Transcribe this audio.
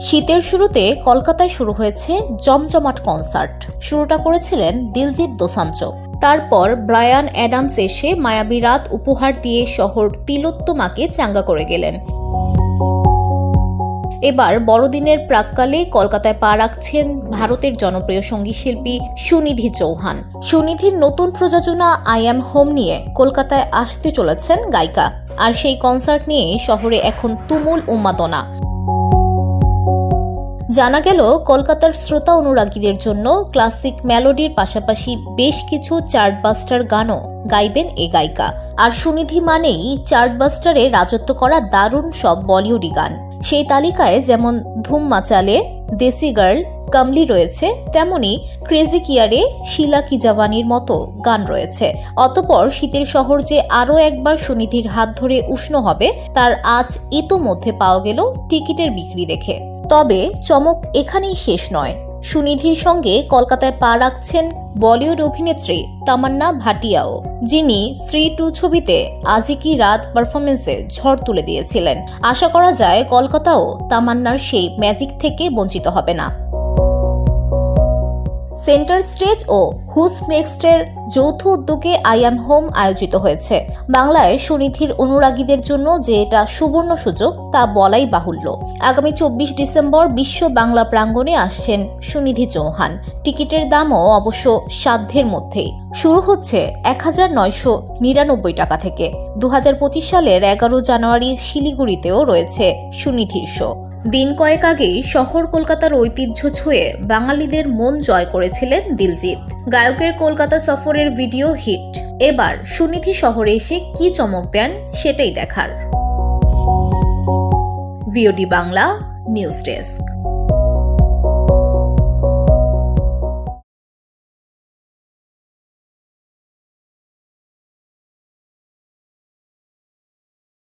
শীতের শুরুতে কলকাতায় শুরু হয়েছে জমজমাট কনসার্ট। শুরুটা করেছিলেন দিলজিৎ দোসাঞ্জ। তারপর ব্রায়ান অ্যাডামস এসে মায়াবী রাত উপহার দিয়ে শহর তিলোত্তমাকে চাঙ্গা করে গেলেন। এবার বড়দিনের প্রাক্কালে কলকাতায় পা রাখছেন ভারতের জনপ্রিয় সঙ্গীতশিল্পী সুনিধি চৌহান। সুনিধির নতুন প্রযোজনা আই অ্যাম হোম নিয়ে কলকাতায় আসতে চলেছেন গায়িকা। আর সেই কনসার্ট নিয়ে শহরে এখন তুমুল উন্মাদনা। জানা গেল কলকাতার শ্রোতা অনুরাগীদের জন্য ক্লাসিক মেলোডির পাশাপাশি বেশ কিছু চার্টবাস্টার গানও গাইবেন এ গায়িকা। আর সুনিধি মানেই চার্টবাস্টারে রাজত্ব করা দারুণ সব বলিউডি গান। সেই তালিকায় যেমন ধুম মাচালে, দেসি গার্ল, কামলি রয়েছে, তেমনি ক্রেজি কিয়ারে, শিলা কি জাওয়ানির মতো গান রয়েছে। অতঃপর শীতের শহর যে আরও একবার সুনিধির হাত ধরে উষ্ণ হবে তার আজ ইতোমধ্যে পাওয়া গেল টিকিটের বিক্রি দেখে। তবে চমক এখানেই শেষ নয়। সুনিধির সঙ্গে কলকাতায় পা রাখছেন বলিউড অভিনেত্রী তামান্না ভাটিয়াও, যিনি স্ত্রী 2 ছবিতে আজি কি রাত পারফরমেন্সে ঝড় তুলে দিয়েছিলেন। আশা করা যায় কলকাতাও তামান্নার সেই ম্যাজিক থেকে বঞ্চিত হবে না। সেন্টার স্টেজ ও হুস নেক্সটের যৌথ উদ্যোগে আই অ্যাম হোম আয়োজিত হয়েছে। বাংলায় সুনিধির অনুরাগীদের জন্য যে এটা সুবর্ণ সুযোগ তা বলাই বাহুল্য। আগামী 24 ডিসেম্বর বিশ্ব বাংলা প্রাঙ্গণে আসছেন সুনিধি চৌহান। টিকিটের দামও অবশ্য সাধ্যের মধ্যেই। শুরু হচ্ছে 1999 টাকা থেকে। 2025 সালের 11 জানুয়ারি শিলিগুড়িতেও রয়েছে সুনিধির শো। দিন কয়েক আগেই শহর কলকাতার ঐতিহ্য ছুঁয়ে বাঙালিদের মন জয় করেছিলেন দিলজিৎ। গায়কের কলকাতা সফরের ভিডিও হিট। এবার সুনিধি শহরে এসে কি চমক দেন সেটাই দেখার। VOD Bangla news desk.